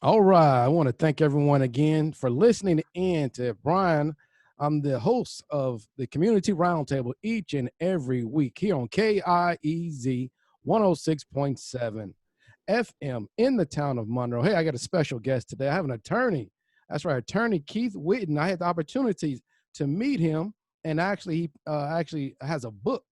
All right. I want to thank everyone again for listening in to Brian. I'm the host of the Community Roundtable each and every week here on KIEZ 106.7 FM in the town of Monroe. Hey, I got a special guest today. I have an attorney. That's right, attorney Keith Whiddon. I had the opportunity to meet him, and he actually has a book,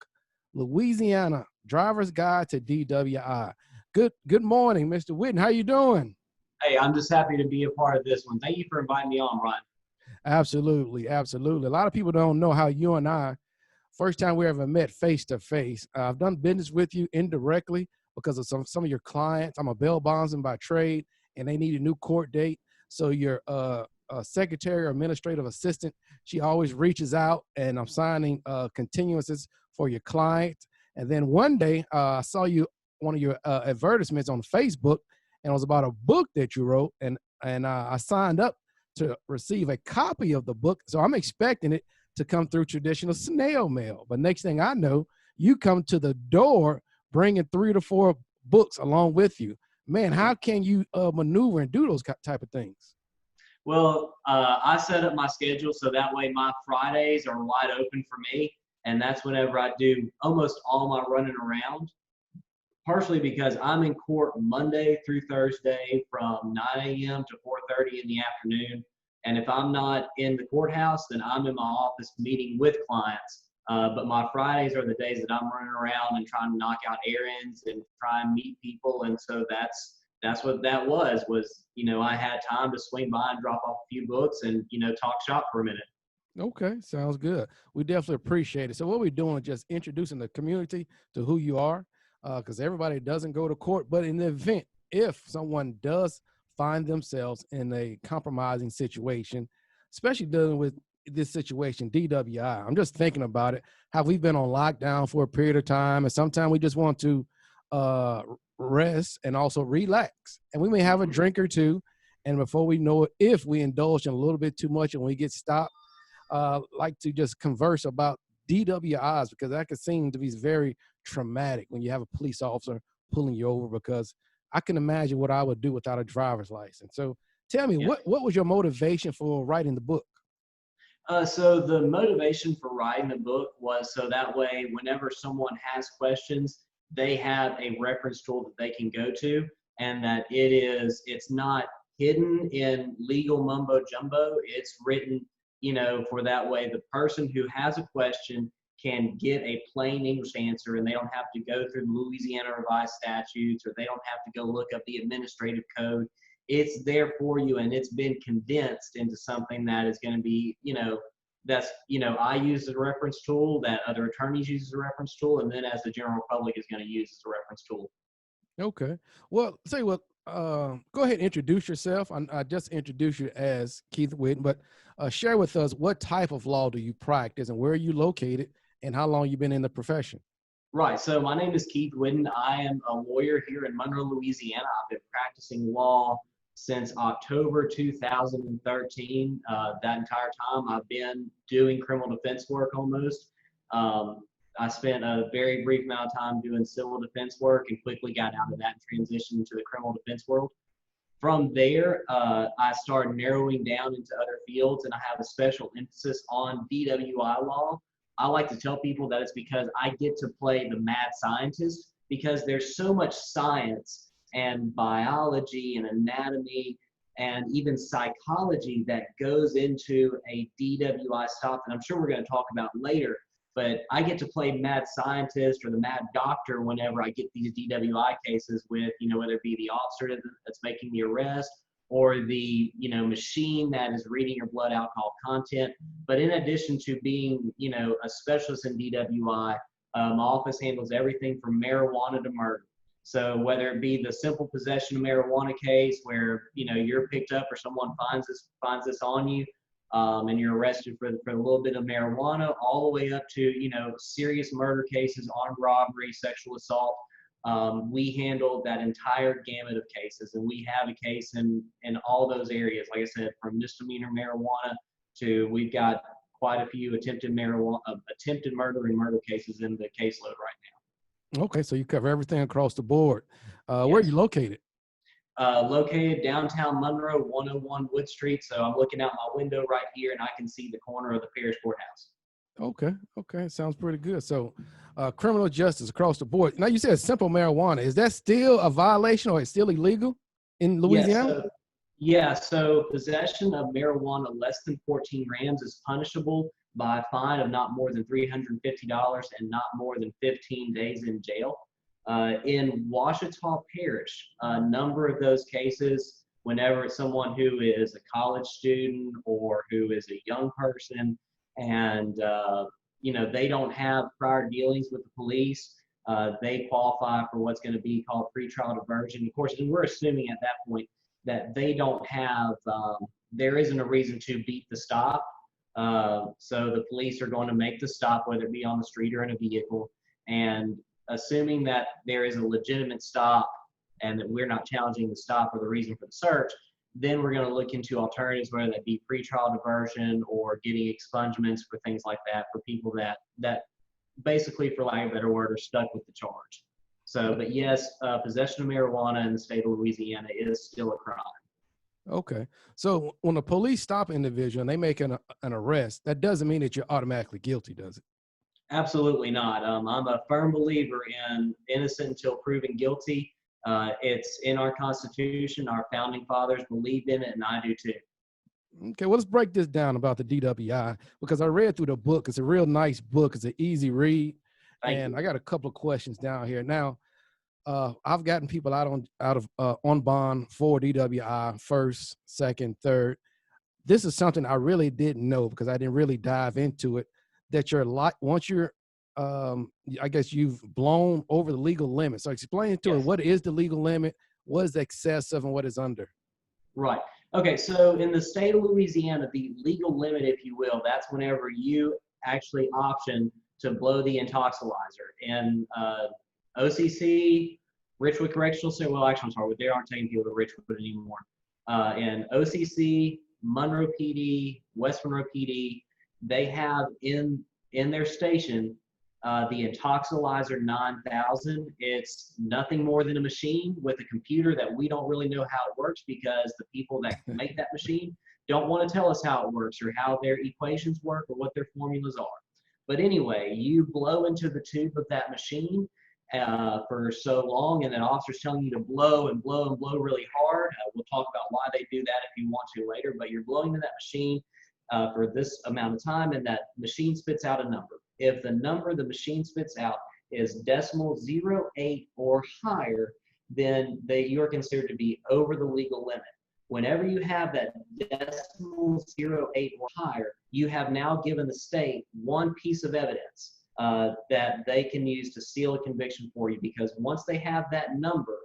Louisiana Driver's Guide to DWI. Good morning, Mr. Whiddon. How you doing? Hey, I'm just happy to be a part of this one. Thank you for inviting me on, Ryan. Absolutely, absolutely. A lot of people don't know how you and I, first time we ever met face to face. I've done business with you indirectly because of some of your clients. I'm a bail bondsman by trade, and they need a new court date. So your secretary or administrative assistant, she always reaches out, and I'm signing continuances for your client. And then one day, I saw you one of your advertisements on Facebook, and it was about a book that you wrote, and I signed up to receive a copy of the book. So I'm expecting it to come through traditional snail mail. But next thing I know, you come to the door bringing 3 to 4 books along with you. Man, how can you maneuver and do those type of things? Well, I set up my schedule so that way my Fridays are wide open for me, and that's whenever I do almost all my running around. Partially because I'm in court Monday through Thursday from 9 a.m. to 4:30 in the afternoon. And if I'm not in the courthouse, then I'm in my office meeting with clients. But my Fridays are the days that I'm running around and trying to knock out errands and try and meet people. And so that's what that was, I had time to swing by and drop off a few books and, talk shop for a minute. Okay, sounds good. We definitely appreciate it. So what we're doing is just introducing the community to who you are, because everybody doesn't go to court. But in the event, if someone does find themselves in a compromising situation, especially dealing with this situation, DWI, I'm just thinking about it, how we've been on lockdown for a period of time, and sometimes we just want to uh, rest and also relax. And we may have a drink or two, and before we know it, if we indulge in a little bit too much and we get stopped, like to just converse about DWIs because that could seem to be very traumatic when you have a police officer pulling you over, because I can imagine what I would do without a driver's license. So tell me, Yeah. what was your motivation for writing the book? So the motivation for writing the book was so that way, whenever someone has questions, they have a reference tool that they can go to, and that it's not hidden in legal mumbo jumbo. It's written, for that way the person who has a question can get a plain English answer, and they don't have to go through Louisiana revised statutes, or they don't have to go look up the administrative code. It's there for you, and it's been condensed into something that is going to be, I use as a reference tool, that other attorneys use as a reference tool, and then as the general public is going to use as a reference tool. Okay. Well, say what. Go ahead and introduce yourself. I just introduced you as Keith Whiddon, but share with us what type of law do you practice and where are you located and how long you've been in the profession? Right. So my name is Keith Whiddon. I am a lawyer here in Monroe, Louisiana. I've been practicing law since October 2013. That entire time, I've been doing criminal defense work almost. Um, I spent a very brief amount of time doing civil defense work and quickly got out of that and transitioned to the criminal defense world. From there, I started narrowing down into other fields, and I have a special emphasis on DWI law. I like to tell people that it's because I get to play the mad scientist, because there's so much science and biology and anatomy and even psychology that goes into a DWI stop, and I'm sure we're going to talk about later. But I get to play mad scientist or the mad doctor whenever I get these DWI cases with, whether it be the officer that's making the arrest, or the, machine that is reading your blood alcohol content. But in addition to being, a specialist in DWI, my office handles everything from marijuana to murder. So whether it be the simple possession of marijuana case where, you're picked up or someone finds this on you, and you're arrested for a little bit of marijuana, all the way up to, serious murder cases, armed robbery, sexual assault. We handle that entire gamut of cases, and we have a case in all those areas. Like I said, from misdemeanor marijuana to, we've got quite a few attempted murder and murder cases in the caseload right Okay, so you cover everything across the board. now. Where are you Yes. located? Located downtown Monroe, 101 Wood Street. So I'm looking out my window right here, and I can see the corner of the parish courthouse. Okay. Okay. Sounds pretty good. So, criminal justice across the board. Now, you said simple marijuana. Is that still a violation, or it's still illegal in Yes. Louisiana? So possession of marijuana less than 14 grams is punishable by a fine of not more than $350 and not more than 15 days in jail. In Ouachita Parish, a number of those cases, whenever it's someone who is a college student or who is a young person, and they don't have prior dealings with the police, they qualify for what's going to be called pretrial diversion. Of course, and we're assuming at that point that they don't have, there isn't a reason to beat the stop. So the police are going to make the stop, whether it be on the street or in a vehicle. And assuming that there is a legitimate stop and that we're not challenging the stop or the reason for the search, then we're going to look into alternatives, whether that be pretrial diversion or getting expungements for things like that for people that basically, for lack of a better word, are stuck with the charge. So, but yes, possession of marijuana in the state of Louisiana is still a crime. Okay. So when the police stop an individual and they make an arrest, that doesn't mean that you're automatically guilty, does it? Absolutely not. I'm a firm believer in innocent until proven guilty. It's in our Constitution. Our founding fathers believed in it, and I do too. Okay, well, let's break this down about the DWI, because I read through the book. It's a real nice book. It's an easy read. Thank And you. I got a couple of questions down here. Now, I've gotten people on bond for DWI, first, second, third. This is something I really didn't know because I didn't really dive into it. That once you're, I guess you've blown over the legal limit. So explain to her, Yes. what is the legal limit, what is excessive, and what is under. Right. Okay, so in the state of Louisiana, the legal limit, if you will, that's whenever you actually option to blow the intoxilizer. And OCC, Richwood Correctional Center, well, actually, I'm sorry, they aren't taking people to Richwood anymore. And OCC, Monroe PD, West Monroe PD, they have in their station the Intoxilizer 9000. It's nothing more than a machine with a computer that we don't really know how it works, because the people that make that machine don't want to tell us how it works or how their equations work or what their formulas are. But anyway, you blow into the tube of that machine for so long, and then officer's telling you to blow and blow and blow really hard. We'll talk about why they do that if you want to later, but you're blowing into that machine for this amount of time, and that machine spits out a number. If the number the machine spits out is decimal 0.8 or higher, then you're considered to be over the legal limit. Whenever you have that decimal 0.8 or higher, you have now given the state one piece of evidence that they can use to seal a conviction for you, because once they have that number,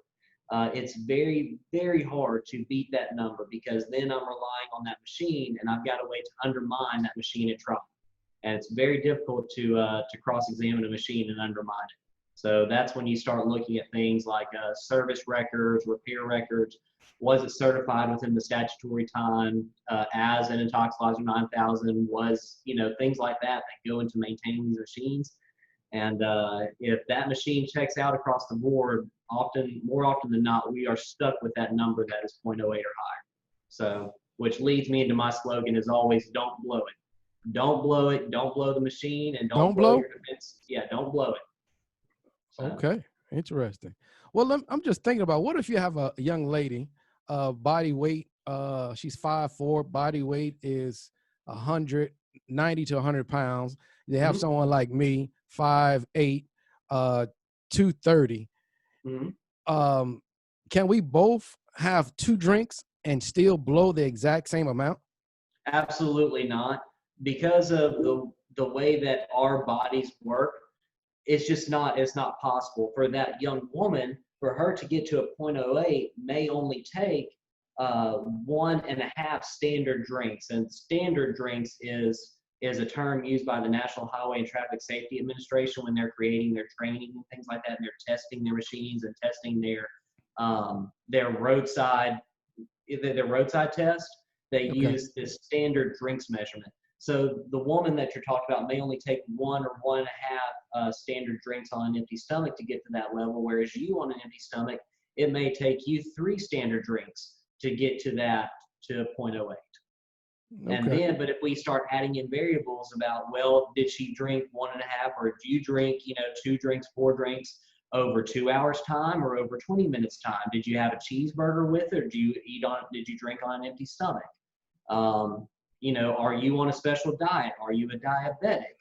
it's very, very hard to beat that number, because then I'm relying on that machine and I've got a way to undermine that machine at trial. And it's very difficult to cross-examine a machine and undermine it. So that's when you start looking at things like service records, repair records. Was it certified within the statutory time as an Intoxilizer 9000? Was, things like that go into maintaining these machines. And if that machine checks out across the board, more often than not, we are stuck with that number that is 0.08 or higher. So, which leads me into my slogan is always, don't blow it. Don't blow it. Don't blow the machine, and don't blow your defense. Yeah, don't blow it. So. Okay, interesting. Well, I'm just thinking about, what if you have a young lady, body weight, she's 5'4", body weight is 190 to 100 pounds. They have someone like me, 5'8", 230. Can we both have 2 drinks and still blow the exact same amount? Absolutely not. Because of the way that our bodies work, it's not possible for that young woman. For her to get to a 0.08 may only take 1.5 standard drinks. And standard drinks is a term used by the National Highway and Traffic Safety Administration when they're creating their training and things like that, and they're testing their machines and testing their roadside test. They use this standard drinks measurement. So the woman that you're talking about may only take 1 or 1.5 standard drinks on an empty stomach to get to that level, whereas you on an empty stomach, it may take you 3 standard drinks to get to that, to 0.08. And Okay. then, but if we start adding in variables about, well, did she drink 1.5, or do you drink, 2 drinks, 4 drinks over 2 hours time or over 20 minutes time? Did you have a cheeseburger with it, or did you drink on an empty stomach? Are you on a special diet? Are you a diabetic?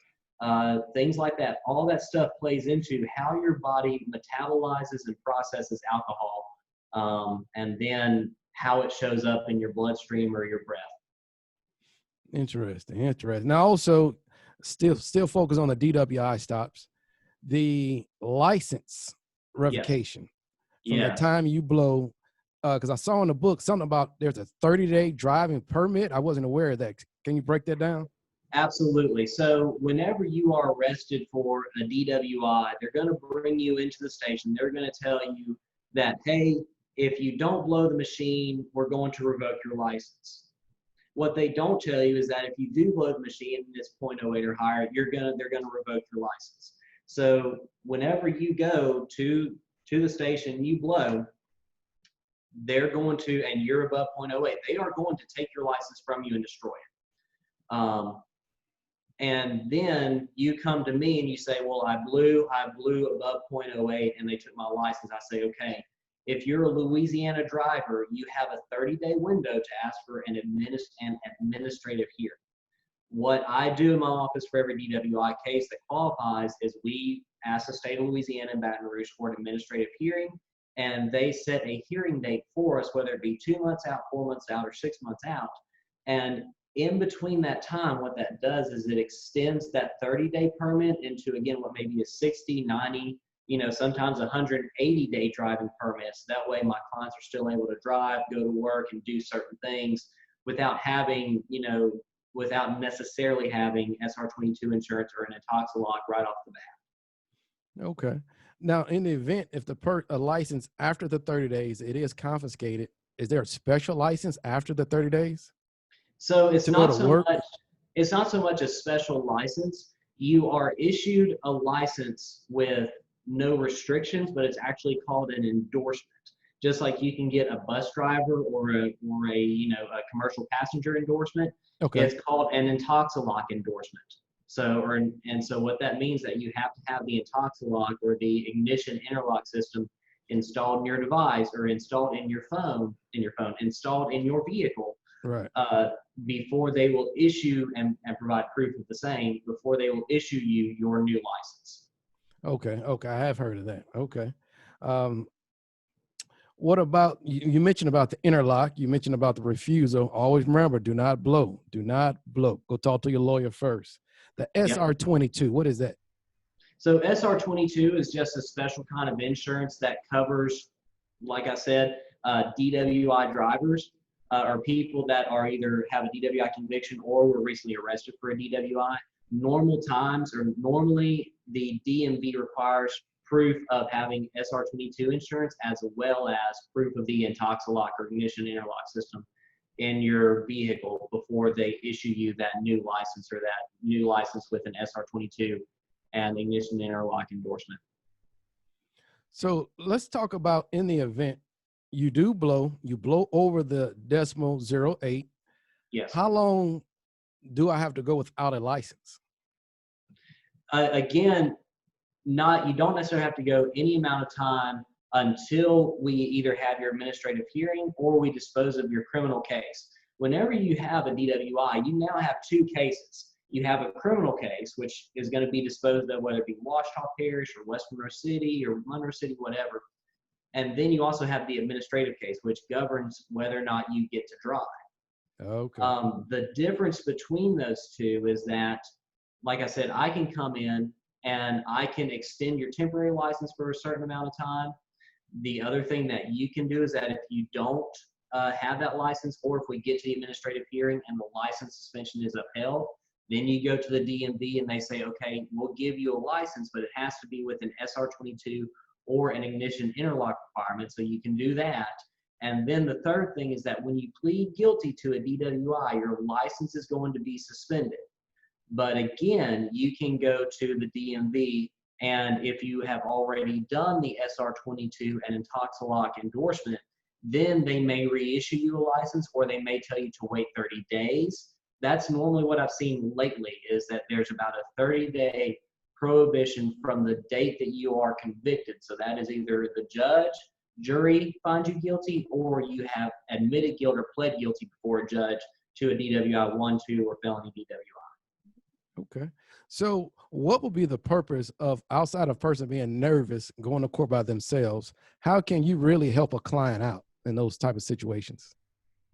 Things like that. All that stuff plays into how your body metabolizes and processes alcohol, and then how it shows up in your bloodstream or your breath. Interesting. Now, also, still focus on the DWI stops. The license revocation from the Yes. time you blow, because I saw in the book something about there's a 30-day driving permit. I wasn't aware of that. Can you break that down? Absolutely. So whenever you are arrested for a DWI, they're going to bring you into the station. They're going to tell you that, hey, if you don't blow the machine, we're going to revoke your license. What they don't tell you is that if you do blow the machine and it's 0.08 or higher, they're going to revoke your license. So whenever you go to the station, you blow, they're going to, and you're above 0.08, they are going to take your license from you and destroy it. And then you come to me and you say, well, I blew above 0.08 and they took my license. I say, okay, if you're a Louisiana driver, you have a 30-day window to ask for an administrative hearing. What I do in my office for every DWI case that qualifies is we ask the state of Louisiana and Baton Rouge for an administrative hearing, and they set a hearing date for us, whether it be 2 months out, 4 months out, or 6 months out. And in between that time, what that does is it extends that 30-day permit into, again, what may be a 60, 90, sometimes 180-day driving permits. That way my clients are still able to drive, go to work, and do certain things without having, without necessarily having SR22 insurance or an Intoxilock right off the bat. Okay. Now, in the event if a license after the 30 days, it is confiscated, is there a special license after the 30 days? So it's not so much a special license. You are issued a license with no restrictions, but it's actually called an endorsement. Just like you can get a bus driver or a commercial passenger endorsement. Okay. It's called an Intoxilock endorsement. So what that means that you have to have the Intoxilock or the ignition interlock system installed in your device, or installed in your phone, installed in your vehicle. Right. Before they will issue and provide proof of the same, before they will issue you your new license. Okay. I have heard of that. Okay. What about, you mentioned about the interlock, you mentioned about the refusal. Always remember, do not blow. Go talk to your lawyer first. The SR22, what is that? So SR22 is just a special kind of insurance that covers, like I said, DWI drivers. Or people that are either have a DWI conviction or were recently arrested for a DWI. Normally the DMV requires proof of having SR22 insurance, as well as proof of the Intoxilock or ignition interlock system in your vehicle before they issue you that new license, or that new license with an SR22 and ignition interlock endorsement. So let's talk about, in the event you blow over the decimal 0.08. Yes. How long do I have to go without a license? Again, you don't necessarily have to go any amount of time until we either have your administrative hearing or we dispose of your criminal case. Whenever you have a DWI, you now have 2 cases. You have a criminal case, which is going to be disposed of, whether it be Washita Parish or West Monroe City or Monroe City, whatever. And then you also have the administrative case, which governs whether or not you get to drive. Okay. The difference between those two is that, like I said, I can come in and I can extend your temporary license for a certain amount of time. The other thing that you can do is that if you don't have that license, or if we get to the administrative hearing and the license suspension is upheld, then you go to the DMV and they say, okay, we'll give you a license, but it has to be with an SR22 or an ignition interlock requirement, so you can do that. And then the third thing is that when you plead guilty to a DWI, your license is going to be suspended. But again, you can go to the DMV And if you have already done the SR22 and Intoxilock endorsement, then they may reissue you a license, or they may tell you to wait 30 days. That's normally what I've seen lately, is that there's about a 30-day prohibition from the date that you are convicted. So that is either the judge, jury finds you guilty, or you have admitted guilt or pled guilty before a judge to a DWI 1, 2, or felony DWI. Okay. So what would be the purpose of, outside of person being nervous, going to court by themselves, how can you really help a client out in those type of situations?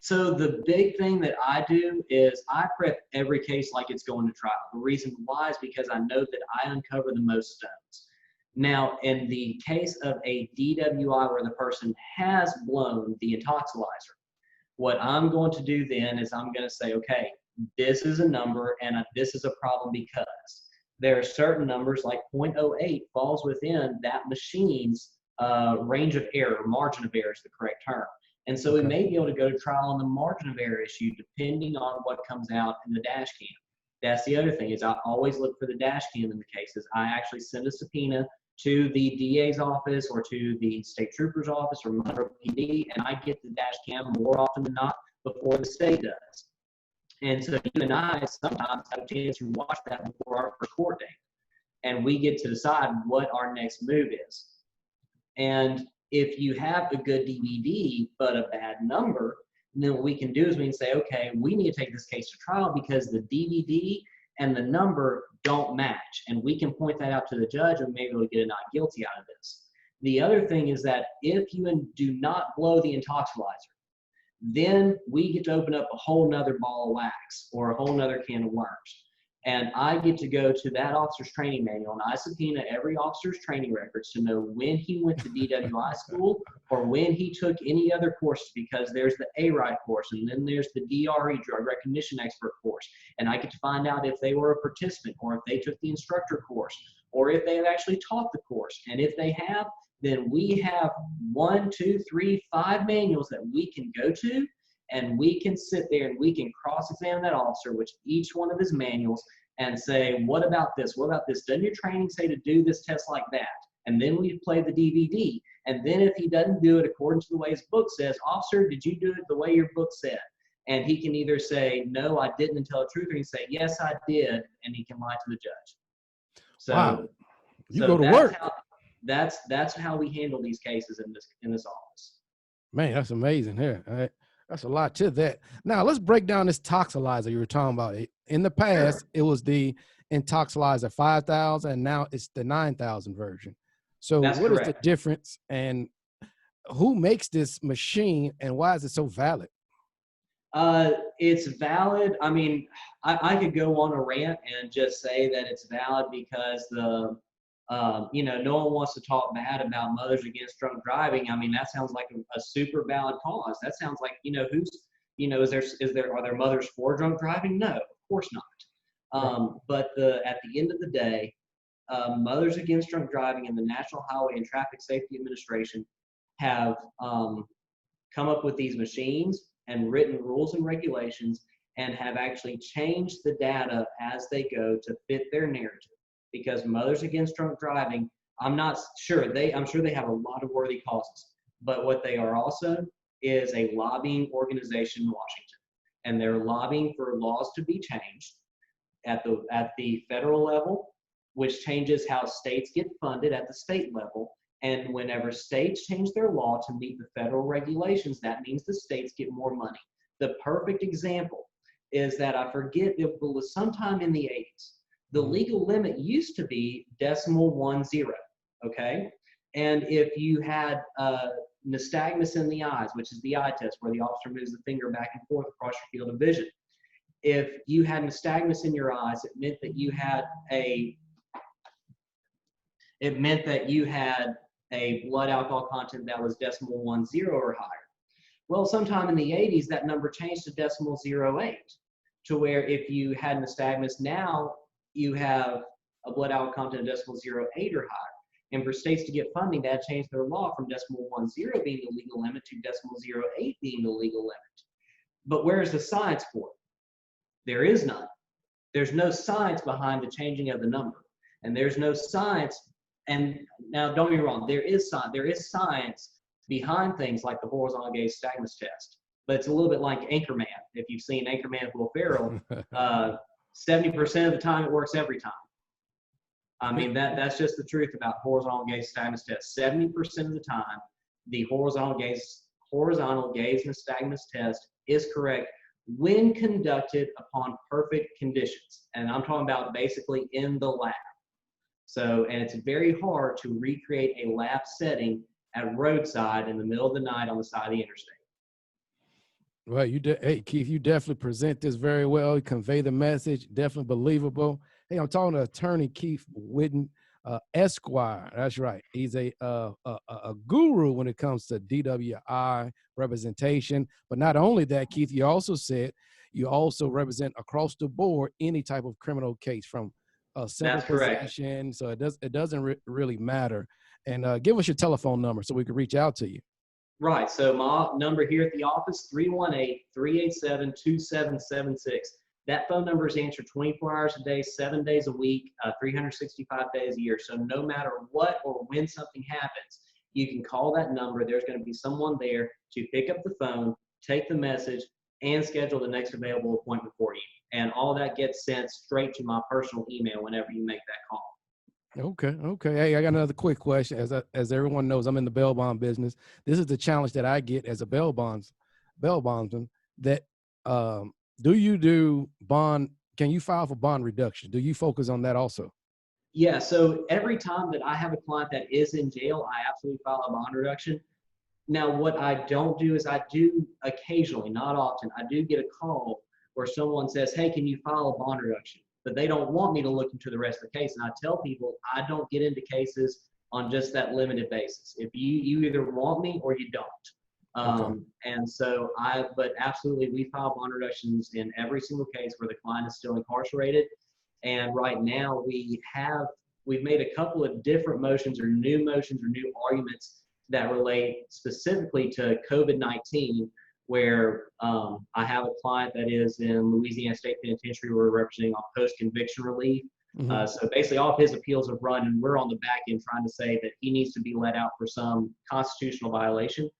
So the big thing that I do is I prep every case like it's going to trial. The reason why is because I know that I uncover the most stones. Now, in the case of a DWI where the person has blown the intoxilizer, what I'm going to do then is I'm going to say, okay, this is a number, and this is a problem because there are certain numbers, like 0.08 falls within that machine's range of error. Margin of error is the correct term. And so we may be able to go to trial on the margin of error issue depending on what comes out in the dash cam. That's the other thing, is I always look for the dash cam in the cases. I actually send a subpoena to the DA's office or to the state trooper's office or Monroe PD, and I get the dash cam more often than not before the state does. And so you and I sometimes have a chance to watch that before our first court date, and we get to decide what our next move is. And if you have a good DVD but a bad number, then what we can do is we can say, okay, we need to take this case to trial because the DVD and the number don't match. And we can point that out to the judge and maybe we'll get a not guilty out of this. The other thing is that if you do not blow the intoxilizer, then we get to open up a whole nother ball of wax or a whole nother can of worms. And I get to go to that officer's training manual, and I subpoena every officer's training records to know when he went to DWI school or when he took any other courses, because there's the ARID course, and then there's the DRE, Drug Recognition Expert course. And I get to find out if they were a participant, or if they took the instructor course, or if they have actually taught the course. And if they have, then we have 1, 2, 3, 5 manuals that we can go to, and we can sit there and we can cross-examine that officer with each one of his manuals and say, what about this? What about this? Doesn't your training say to do this test like that? And then we play the DVD. And then if he doesn't do it according to the way his book says, officer, did you do it the way your book said? And he can either say, no, I didn't, and tell the truth, or he can say, yes, I did, and he can lie to the judge. So, wow. You go to work. That's how we handle these cases in this office. Man, that's amazing here. That's a lot to that. Now let's break down this toxilizer you were talking about. In the past, It was the Intoxilizer 5000, and now it's the 9000 version. So That's what correct. is the difference, and who makes this machine, and why is it so valid? It's valid. I mean, I could go on a rant and just say that it's valid because no one wants to talk bad about Mothers Against Drunk Driving. I mean, that sounds like a super valid cause. That sounds like, are there mothers for drunk driving? No, of course not. But at the end of the day, Mothers Against Drunk Driving and the National Highway and Traffic Safety Administration have come up with these machines and written rules and regulations, and have actually changed the data as they go to fit their narrative. Because Mothers Against Drunk Driving, I'm sure they have a lot of worthy causes, but what they are also is a lobbying organization in Washington, and they're lobbying for laws to be changed at the federal level, which changes how states get funded at the state level. And whenever states change their law to meet the federal regulations, that means the states get more money. The perfect example is that I forget, it was sometime in the 80s. The legal limit used to be 0.10, okay? And if you had nystagmus in the eyes, which is the eye test where the officer moves the finger back and forth across your field of vision, if you had nystagmus in your eyes, it meant that you had a blood alcohol content that was 0.10 or higher. Well, sometime in the 80s, that number changed to 0.08, to where if you had nystagmus, now you have a blood alcohol content of 0.08 or higher. And for states to get funding, that changed their law from 0.10 being the legal limit to 0.08 being the legal limit. But where's the science for it? There is none. There's no science behind the changing of the number. And there's no science And now don't get me wrong, there is science behind things like the horizontal gaze nystagmus test, but it's a little bit like Anchorman. If you've seen Anchorman with Will Ferrell, 70% of the time it works every time. I mean, that's just the truth about horizontal gaze nystagmus test. 70% of the time, the horizontal gaze nystagmus test is correct when conducted upon perfect conditions. And I'm talking about basically in the lab. So, and it's very hard to recreate a lab setting at roadside in the middle of the night on the side of the interstate. Well, hey, Keith, you definitely present this very well. You convey the message, definitely believable. Hey, I'm talking to attorney Keith Whiddon, Esquire. That's right. He's a guru when it comes to DWI representation. But not only that, Keith, you also said you also represent across the board any type of criminal case from simple possession. So it doesn't really matter. And give us your telephone number so we can reach out to you. Right. So my number here at the office, 318-387-2776. That phone number is answered 24 hours a day, 7 days a week, 365 days a year. So no matter what or when something happens, you can call that number. There's going to be someone there to pick up the phone, take the message, and schedule the next available appointment for you. And all that gets sent straight to my personal email whenever you make that call. Okay. Hey, I got another quick question. As everyone knows, I'm in the bail bond business. This is the challenge that I get as a bail bondsman. That do you do bond? Can you file for bond reduction? Do you focus on that also? Yeah. So every time that I have a client that is in jail, I absolutely file a bond reduction. Now, what I don't do is I do occasionally, not often, I do get a call where someone says, "Hey, can you file a bond reduction?" But they don't want me to look into the rest of the case. And I tell people I don't get into cases on just that limited basis. If you either want me or you don't. Okay. And so but absolutely, we file bond reductions in every single case where the client is still incarcerated. And right now we've made a couple of different motions or new arguments that relate specifically to COVID-19, where I have a client that is in Louisiana State Penitentiary. We're representing on post-conviction relief. Mm-hmm. So basically all of his appeals have run, and we're on the back end trying to say that he needs to be let out for some constitutional violation.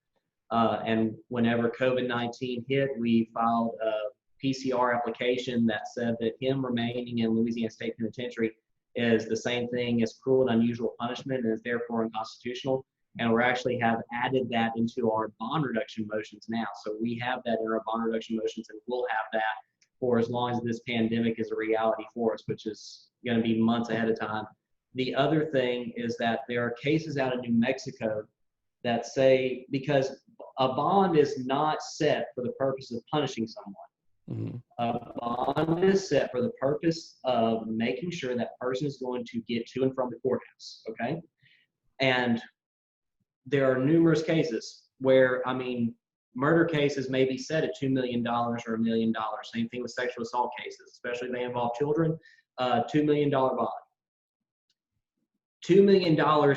And whenever COVID-19 hit, we filed a PCR application that said that him remaining in Louisiana State Penitentiary is the same thing as cruel and unusual punishment and is therefore unconstitutional. And we actually have added that into our bond reduction motions now. So we have that in our bond reduction motions, and we'll have that for as long as this pandemic is a reality for us, which is going to be months ahead of time. The other thing is that there are cases out of New Mexico that say, because a bond is not set for the purpose of punishing someone. Mm-hmm. A bond is set for the purpose of making sure that person is going to get to and from the courthouse, okay? And there are numerous cases where, murder cases may be set at $2 million or $1 million. Same thing with sexual assault cases, especially if they involve children, $2 million bond. $2 million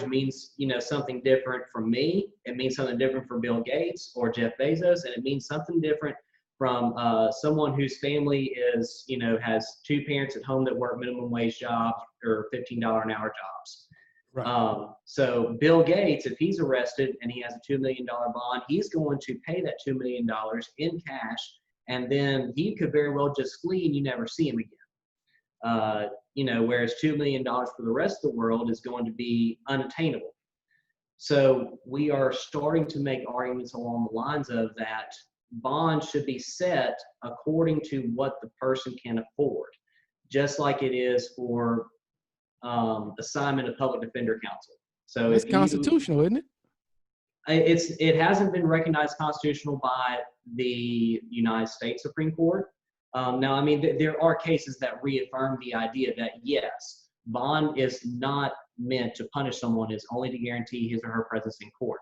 means, something different from me. It means something different for Bill Gates or Jeff Bezos, and it means something different from someone whose family is, has two parents at home that work minimum wage jobs or $15 an hour jobs. Right. So Bill Gates, if he's arrested and he has a $2 million bond, he's going to pay that $2 million in cash, and then he could very well just flee and you never see him again. Whereas $2 million for the rest of the world is going to be unattainable. So we are starting to make arguments along the lines of that bond should be set according to what the person can afford, just like it is for assignment of public defender counsel. So That's constitutional, isn't it? It hasn't been recognized constitutional by the United States Supreme Court. Now, there are cases that reaffirm the idea that yes, bond is not meant to punish someone; it's only to guarantee his or her presence in court.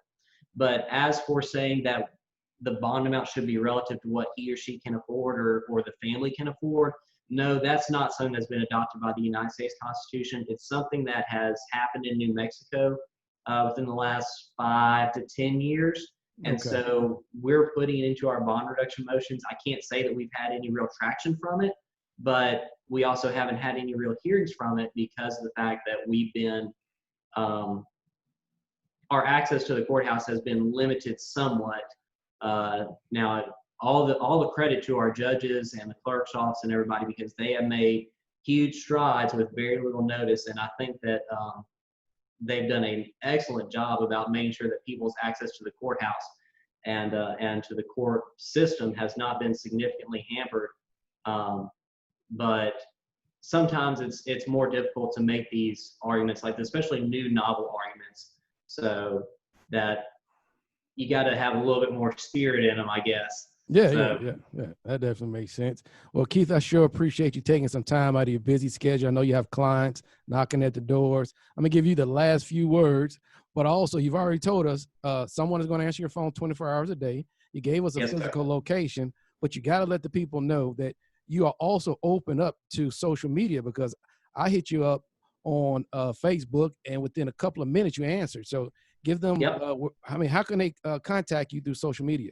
But as for saying that the bond amount should be relative to what he or she can afford or the family can afford, no, that's not something that's been adopted by the United States Constitution. It's something that has happened in New Mexico within the last 5 to 10 years. And Okay. so we're putting it into our bond reduction motions. I can't say that we've had any real traction from it, but we also haven't had any real hearings from it because of the fact that we've been our access to the courthouse has been limited somewhat. Now, all the credit to our judges and the clerk's office and everybody, because they have made huge strides with very little notice, and I think that they've done an excellent job about making sure that people's access to the courthouse and to the court system has not been significantly hampered. But sometimes it's more difficult to make these arguments like this, especially new novel arguments. So that you got to have a little bit more spirit in them, I guess. Yeah. That definitely makes sense. Well, Keith, I sure appreciate you taking some time out of your busy schedule. I know you have clients knocking at the doors. I'm gonna give you the last few words, but also you've already told us someone is going to answer your phone 24 hours a day. You gave us a physical location, but you got to let the people know that you are also open up to social media, because I hit you up on Facebook and within a couple of minutes you answered. So give them, how can they contact you through social media?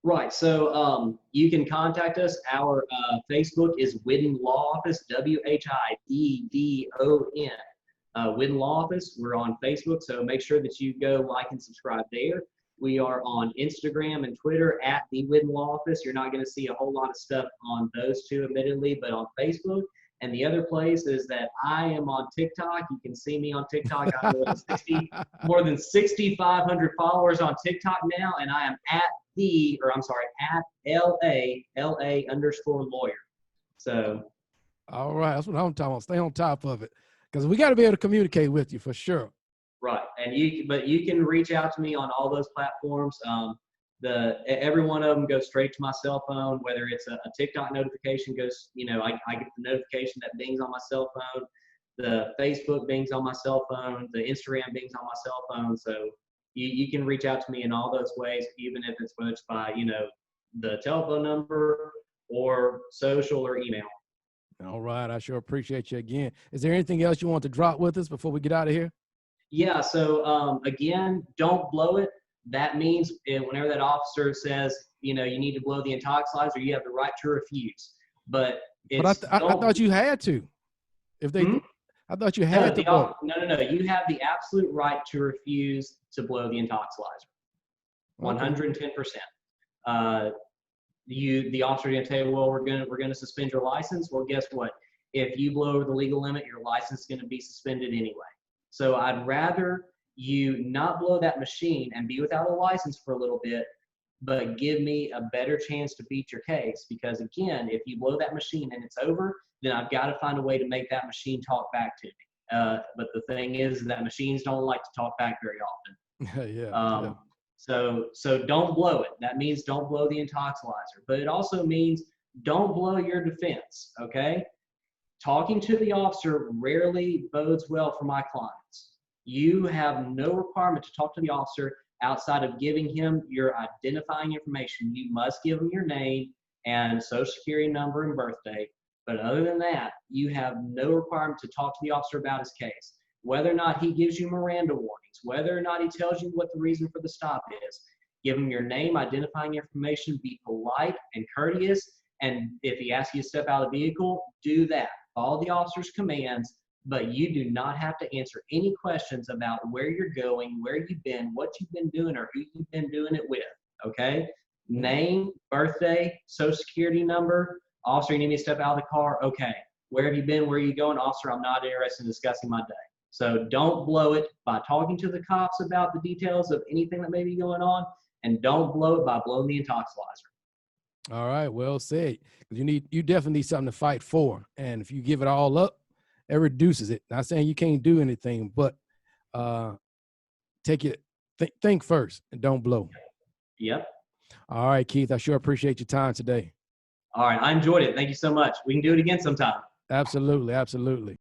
Right. So you can contact us. Our Facebook is Whiddon Law Office, WHIDDON. Whiddon Law Office. We're on Facebook, so make sure that you go like and subscribe there. We are on Instagram and Twitter at the Whiddon Law Office. You're not going to see a whole lot of stuff on those two, admittedly, but on Facebook. And the other place is that I am on TikTok. You can see me on TikTok. I have more than 6,500 followers on TikTok now, and I am at LA_lawyer. So. All right, that's what I'm talking about. Stay on top of it, because we got to be able to communicate with you for sure. Right, and you can reach out to me on all those platforms. Every one of them goes straight to my cell phone. Whether it's a TikTok notification goes, I get the notification that bings on my cell phone. The Facebook bings on my cell phone. The Instagram bings on my cell phone. So you can reach out to me in all those ways, even if it's whether it's by the telephone number or social or email. All right, I sure appreciate you again. Is there anything else you want to drop with us before we get out of here? Yeah. So again, don't blow it. That means whenever that officer says, you need to blow the intoxilizer, you have the right to refuse. But I thought you had to. If they, I thought you had to blow. No. You have the absolute right to refuse to blow the intoxilizer. 110%. The officer going to tell you, well, we're going to suspend your license. Well, guess what? If you blow over the legal limit, your license is going to be suspended anyway. So I'd rather you not blow that machine and be without a license for a little bit, but give me a better chance to beat your case. Because again, if you blow that machine and it's over, then I've got to find a way to make that machine talk back to me. But the thing is that machines don't like to talk back very often. So don't blow it. That means don't blow the intoxilizer. But it also means don't blow your defense, okay? Talking to the officer rarely bodes well for my clients. You have no requirement to talk to the officer outside of giving him your identifying information. You must give him your name and social security number and birthday. But other than that, you have no requirement to talk to the officer about his case. Whether or not he gives you Miranda warnings, whether or not he tells you what the reason for the stop is, give him your name, identifying information, be polite and courteous. And if he asks you to step out of the vehicle, do that. Follow the officer's commands, but you do not have to answer any questions about where you're going, where you've been, what you've been doing, or who you've been doing it with, okay? Name, birthday, social security number. Officer, you need me to step out of the car? Okay. Where have you been? Where are you going? Officer, I'm not interested in discussing my day. So don't blow it by talking to the cops about the details of anything that may be going on, and don't blow it by blowing the intoxilizer. All right, well said. You definitely need something to fight for, and if you give it all up, it reduces it. Not saying you can't do anything, but think first and don't blow. Yep. All right, Keith, I sure appreciate your time today. All right, I enjoyed it. Thank you so much. We can do it again sometime. Absolutely.